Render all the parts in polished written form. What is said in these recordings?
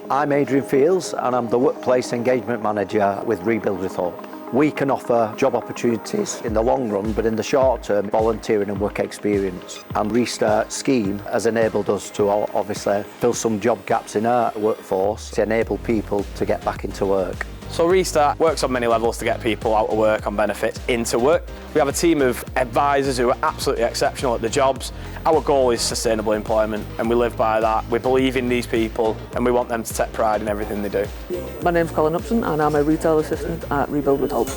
I'm Adrian Fields and I'm the Workplace Engagement Manager with Rebuild with Hope. We can offer job opportunities in the long run, but in the short term, volunteering and work experience. And Restart scheme has enabled us to obviously fill some job gaps in our workforce to enable people to get back into work. So Restart works on many levels to get people out of work on benefits into work. We have a team of advisors who are absolutely exceptional at the jobs. Our goal is sustainable employment and we live by that. We believe in these people and we want them to take pride in everything they do. My name's Colin Upson and I'm a retail assistant at Rebuild with Hope.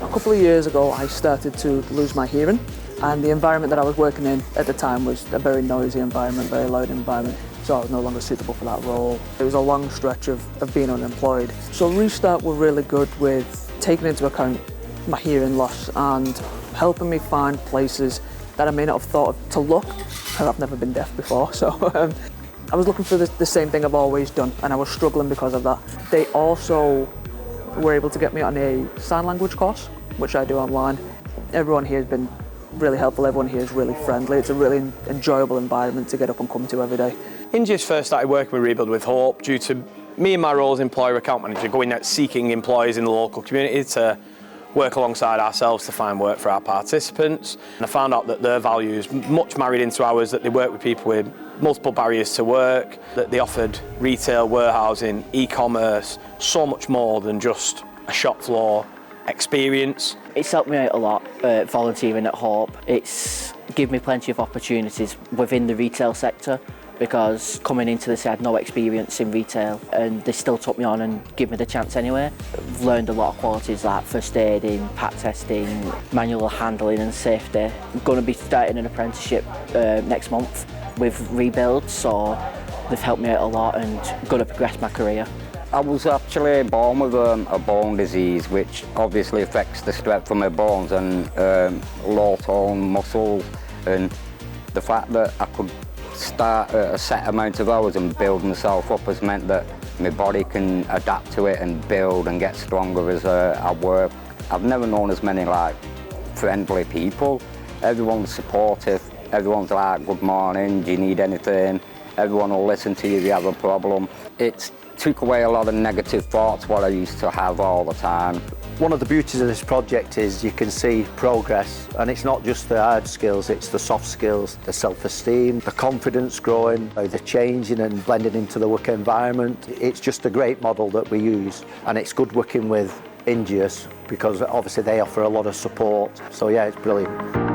A couple of years ago I started to lose my hearing, and the environment that I was working in at the time was a very noisy environment, very loud environment. So I was no longer suitable for that role. It was a long stretch of being unemployed. So Restart were really good with taking into account my hearing loss and helping me find places that I may not have thought of to look, because I've never been deaf before. So I was looking for the same thing I've always done, and I was struggling because of that. They also were able to get me on a sign language course, which I do online. Everyone here has been really helpful, everyone here is really friendly. It's a really enjoyable environment to get up and come to every day. Inge's first started working with Rebuild with Hope due to me and my role as employer account manager going out seeking employees in the local community to work alongside ourselves to find work for our participants. And I found out that their values much married into ours, that they work with people with multiple barriers to work, that they offered retail, warehousing, e-commerce, so much more than just a shop floor experience. It's helped me out a lot, volunteering at Hope. It's given me plenty of opportunities within the retail sector, because coming into this I had no experience in retail and they still took me on and gave me the chance anyway. I've learned a lot of qualities like first aiding, pat testing, manual handling and safety. I'm going to be starting an apprenticeship next month with Rebuild, so they've helped me out a lot and going to progress my career. I was actually born with a bone disease which obviously affects the strength of my bones and low tone muscles, and the fact that I could start at a set amount of hours and build myself up has meant that my body can adapt to it and build and get stronger as I work. I've never known as many like friendly people. Everyone's supportive, everyone's like, good morning, do you need anything? Everyone will listen to you if you have a problem. It took away a lot of negative thoughts what I used to have all the time. One of the beauties of this project is you can see progress, and it's not just the hard skills, it's the soft skills, the self-esteem, the confidence growing, the changing and blending into the work environment. It's just a great model that we use, and it's good working with Ingeus because obviously they offer a lot of support. So yeah, it's brilliant.